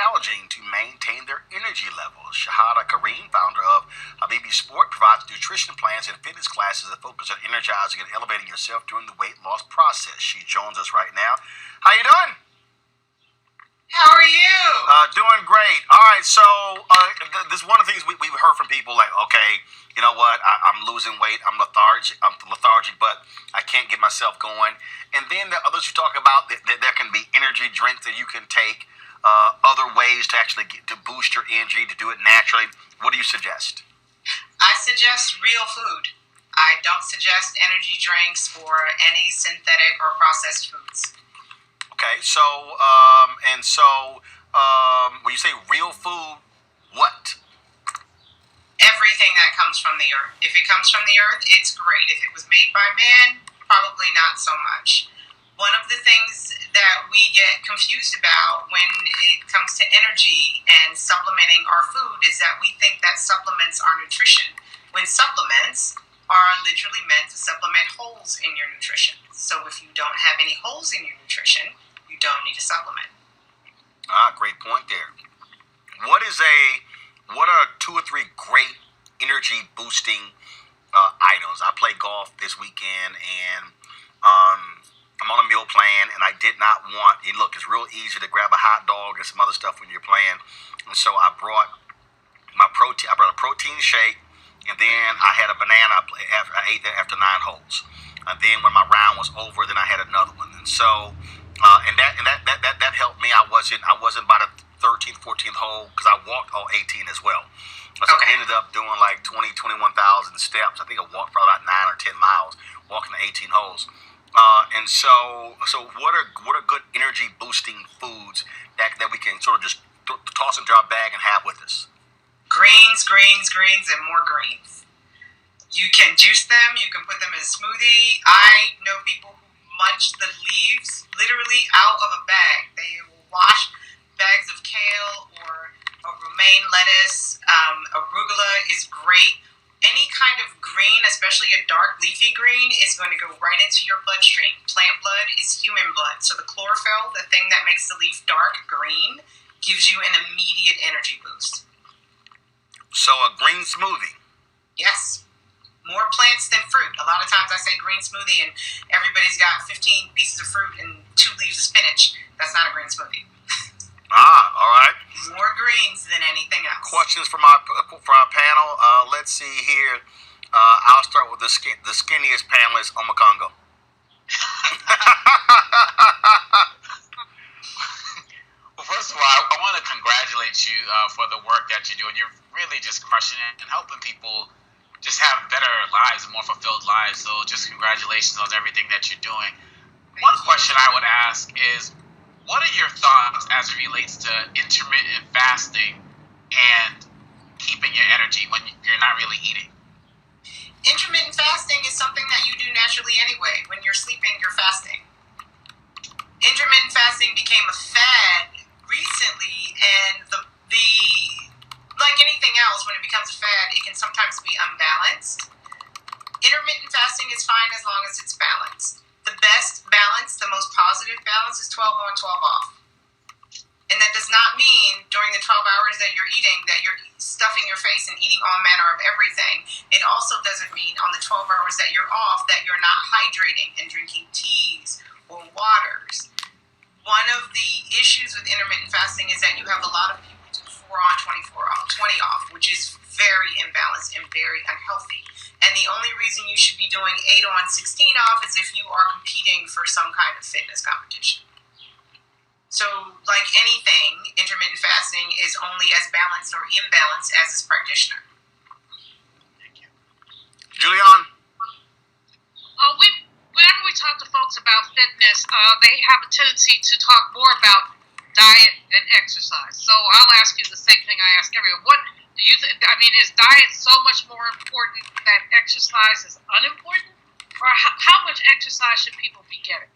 challenging to maintain their energy levels. Shahada Karim, founder of Habibi Sport, provides nutrition plans and fitness classes that focus on energizing and elevating yourself during the weight loss process. She joins us right now. How you doing? How are you? Doing great. All right, so this is one of the things we've heard from people, like, okay, you know what, I'm losing weight, I'm lethargic, but I can't get myself going. And then there are others who talk about that there can be energy drinks that you can take, other ways to actually to boost your energy, to do it naturally. What do you suggest? I suggest real food. I don't suggest energy drinks or any synthetic or processed foods. Okay, so when you say real food, what? Everything that comes from the earth. If it comes from the earth, it's great. If it was made by man, probably not so much. One of the things that we get confused about when it comes to energy and supplementing our food is that we think that supplements are nutrition, when supplements are literally meant to supplement holes in your nutrition. So if you don't have any holes in your nutrition, you don't need a supplement. Great point there. What are 2 or 3 great energy boosting items? I played golf this weekend, and I'm on a meal plan, and I did not want. Look, it's real easy to grab a hot dog and some other stuff when you're playing, and so I brought my protein. I brought a protein shake, and then I had a banana. I ate that after 9 holes, and then when my round was over, then I had another one, and so. That helped me. I wasn't by the 13th, 14th hole because I walked all 18 as well. So I ended up doing like 21,000 steps. I think I walked probably about 9 or 10 miles walking the 18 holes. And so what are good energy boosting foods that we can sort of just toss into our bag and have with us? Greens, and more greens. You can juice them. You can put them in a smoothie. I know people who munch the leaves literally out of a bag. They will wash bags of kale or romaine lettuce. Arugula is great. Any kind of green, especially a dark leafy green, is going to go right into your bloodstream. Plant blood is human blood. So the chlorophyll, the thing that makes the leaf dark green, gives you an immediate energy boost. So a green smoothie? Yes. More plants than fruit. A lot of times I say green smoothie and everybody's got 15 pieces of fruit and 2 leaves of spinach. That's not a green smoothie. All right. More greens than anything else. Questions for our panel. Let's see here. I'll start with the skinniest panelist on Makongo. Well, first of all, I want to congratulate you for the work that you're doing. You're really just crushing it and helping people just have better lives, more fulfilled lives. So just congratulations on everything that you're doing. One question I would ask is, what are your thoughts as it relates to intermittent fasting and keeping your energy when you're not really eating? Intermittent fasting is something that you do naturally anyway. When you're sleeping, you're fasting. Intermittent fasting became a fad recently, and the like anything else, when it becomes a fad, it can sometimes be unbalanced. Intermittent fasting is fine as long as it's balanced. The best balance, the most positive balance, is 12 on, 12 off. And that does not mean during the 12 hours that you're eating that you're stuffing your face and eating all manner of everything. It also doesn't mean on the 12 hours that you're off that you're not hydrating and drinking teas or waters. One of the issues with intermittent fasting is that you have a lot of people do 4 on, 24 off, 20 off, which is very imbalanced and very unhealthy. And the only reason you should be doing 8 on, 16 off is if you are competing for some kind of fitness competition. So, like anything, intermittent fasting is only as balanced or imbalanced as its practitioner. Thank you. Julian? Whenever we talk to folks about fitness, they have a tendency to talk more about diet than exercise. So I'll ask you the same thing I ask everyone. What do you think? I mean, is diet so much more important that exercise is unimportant? Or how much exercise should people be getting?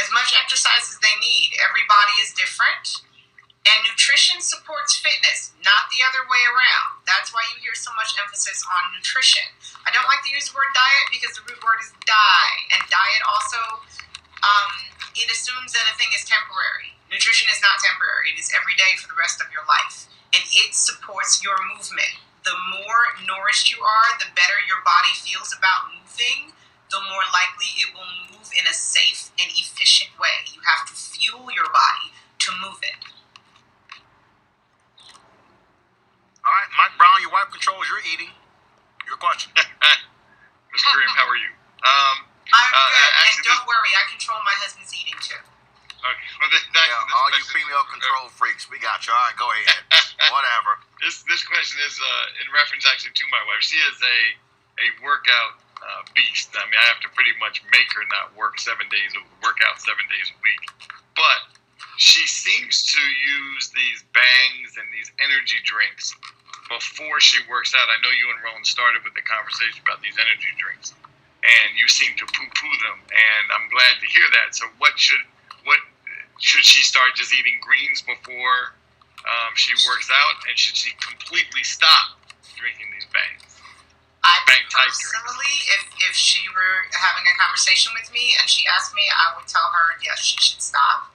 As much exercise as they need. Every body is different. And nutrition supports fitness, not the other way around. That's why you hear so much emphasis on nutrition. I don't like to use the word diet because the root word is die. And diet also it assumes that a thing is temporary. Nutrition is not temporary. It is every day for the rest of your life. And it supports your movement. The more nourished you are, the better your body feels about moving, the more likely it will move in a safe and efficient way. You have to fuel your body to move it. All right, Mike Brown, your wife controls your eating. Your question. Ms. Karim, how are you? I'm good, and don't worry, I control my husband's eating too. Okay. Well, All you female control freaks, we got you. All right, go ahead. Whatever. This question is in reference actually to my wife. She is a workout beast. I mean, I have to pretty much make her not work 7 days, work out 7 days a week. But she seems to use these bangs and these energy drinks before she works out. I know you and Roland started with the conversation about these energy drinks, and you seem to poo-poo them, and I'm glad to hear that. So what should she start just eating greens before she works out, and should she completely stop drinking these bangs? I personally, if she were having a conversation with me and she asked me, I would tell her, yes, she should stop.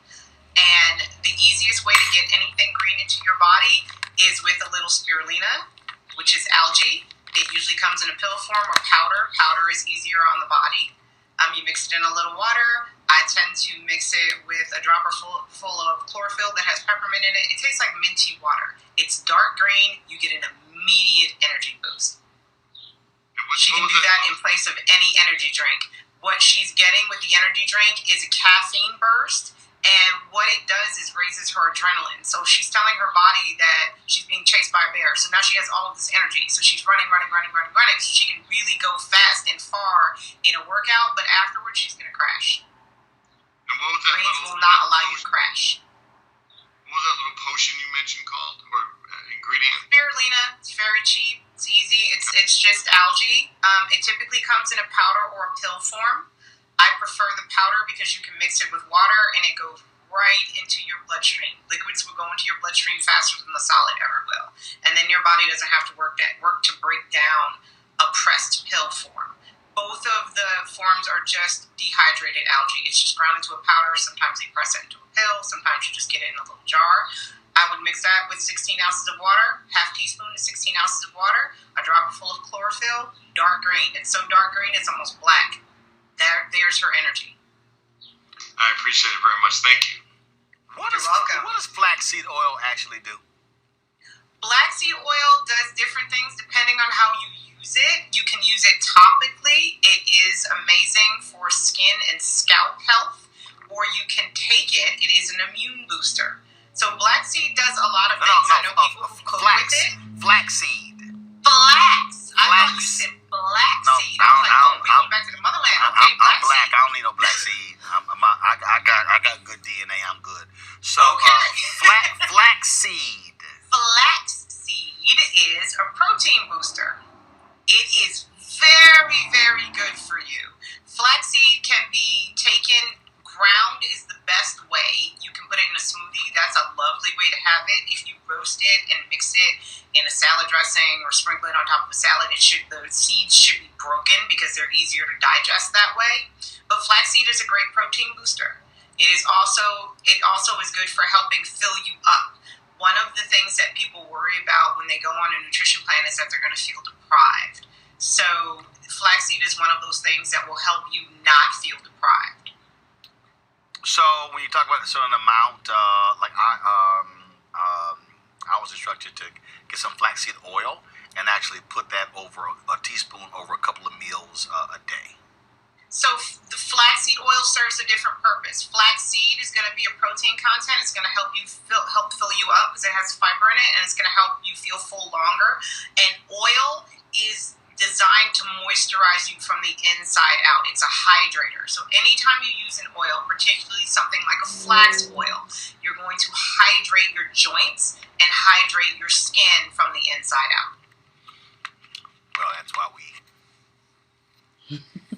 And the easiest way to get anything green into your body is with a little spirulina, which is algae. It usually comes in a pill form or powder. Powder is easier on the body. You mix it in a little water. I tend to mix it with a dropper full of chlorophyll that has peppermint in it. It tastes like minty water. It's dark green. You get an immediate energy boost. She can do that in place of any energy drink. What she's getting with the energy drink is a caffeine burst, and what it does is raises her adrenaline. So she's telling her body that she's being chased by a bear. So now she has all of this energy. So she's running. So she can really go fast and far in a workout, but afterwards she's going to crash. And what was that Greens will not allow you to crash. What was that little potion you mentioned called, or ingredient? Spirulina. It's very cheap. It's easy. It's just algae. It typically comes in a powder or a pill form. I prefer the powder because you can mix it with water and it goes right into your bloodstream. Liquids will go into your bloodstream faster than the solid ever will. And then your body doesn't have to work to break down a pressed pill form. Both of the forms are just dehydrated algae. It's just ground into a powder. Sometimes they press it into a pill. Sometimes you just get it in a little jar. I would mix that with 16 ounces of water, half teaspoon to 16 ounces of water, a dropper full of chlorophyll, dark green. It's so dark green, it's almost black. There's her energy. I appreciate it very much. Thank you. You're welcome. What does flaxseed oil actually do? Blackseed oil does different things depending on how you use it. You can use it topically. It is amazing for skin and scalp health. Or you can take it. It is an immune booster. So blackseed does a lot of things. I know people who cook with it. Flaxseed. Flax. I thought you said blackseed. No, I'm going back to the motherland. Okay, I'm black. I don't need no black seed. I got good DNA. I'm good. So, flaxseed. Flaxseed is a protein booster. It is very, very good for you. Flaxseed can be taken. Ground is the best way. You can put it in a smoothie. That's a lovely way to have it. If you roast it and mix it in a salad dressing or sprinkle it on top of a salad, the seeds should be broken because they're easier to digest that way. But flaxseed is a great protein booster. It also is good for helping fill you up. One of the things that people worry about when they go on a nutrition plan is that they're going to feel deprived. So flaxseed is one of those things that will help you not feel deprived. So when you talk about a certain amount, I was instructed to get some flaxseed oil and actually put that over a teaspoon over a couple of meals a day. So the flaxseed oil serves a different purpose. Flaxseed is going to be a protein content. It's going to help you help fill you up because it has fiber in it, and it's going to help you feel full longer. And oil is designed to moisturize you from the inside out. It's a hydrator. So anytime you use an oil, particularly something like a flax oil, you're going to hydrate your joints and hydrate your skin from the inside out. Well, that's why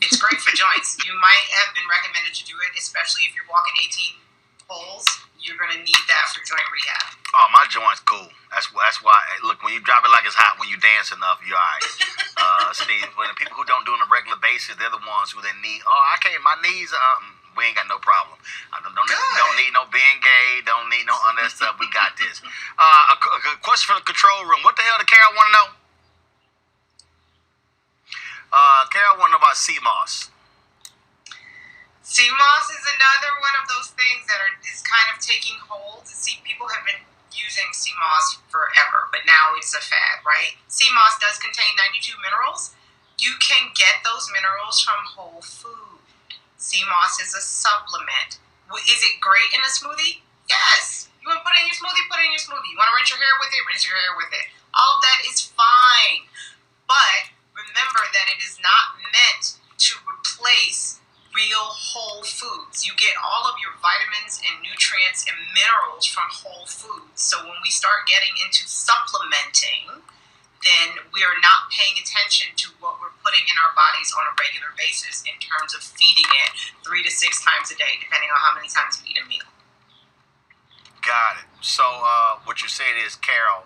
It's great for joints. You might have been recommended to do it, especially if you're walking 18 holes. You're going to need that for joint rehab. Oh, my joint's cool. That's why. Look, when you drop it like it's hot, when you dance enough, you're all right. See, when the people who don't do it on a regular basis, they're the ones who then need. Oh, I can't. My knees. We ain't got no problem. Don't need no being gay. Don't need no other stuff. We got this. A question from the control room. What the hell did Carol want to know? Carol want to know about CMOS. CMOS is another one of those things that is kind of taking hold. People have been using CMOS forever, but now it's a fad, right? CMOS does contain 92 minerals. You can get those minerals from whole food. CMOS is a supplement. Is it great in a smoothie? Yes. You want to put it in your smoothie? Put it in your smoothie. You want to rinse your hair with it? Rinse your hair with it. All of that is fine. But remember that it is not meant to replace real whole foods. You get all of your vitamins and nutrients and minerals from whole foods. So when we start getting into supplementing, then we are not paying attention to what we're putting in our bodies on a regular basis in terms of feeding it 3 to 6 times a day, depending on how many times we eat a meal. Got it. So what you're saying is, Carol,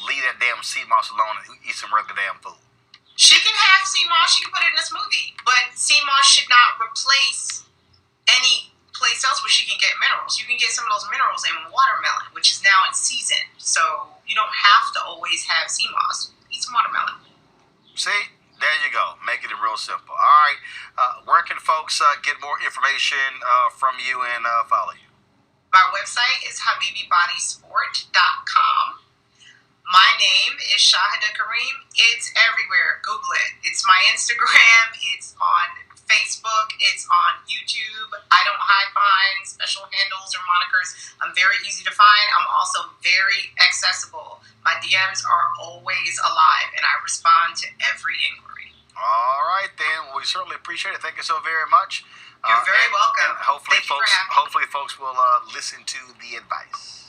leave that damn CMOS alone and eat some regular damn food. She can have CMOS, she can put it in a smoothie, but CMOS should not replace any place else where she can get minerals. You can get some of those minerals in watermelon, which is now in season, so you don't have to always have CMOS. Eat some watermelon. See? There you go. Making it real simple. All right. Where can folks get more information from you and follow you? My website is habibibodiesport.com. My name is Shahada Karim. It's everywhere. Google it. It's my Instagram. It's on Facebook. It's on YouTube. I don't hide behind special handles or monikers. I'm very easy to find. I'm also very accessible. My DMs are always alive, and I respond to every inquiry. All right, then. We certainly appreciate it. Thank you so very much. You're very welcome. And hopefully, Thank you for having me. hopefully, folks will listen to the advice.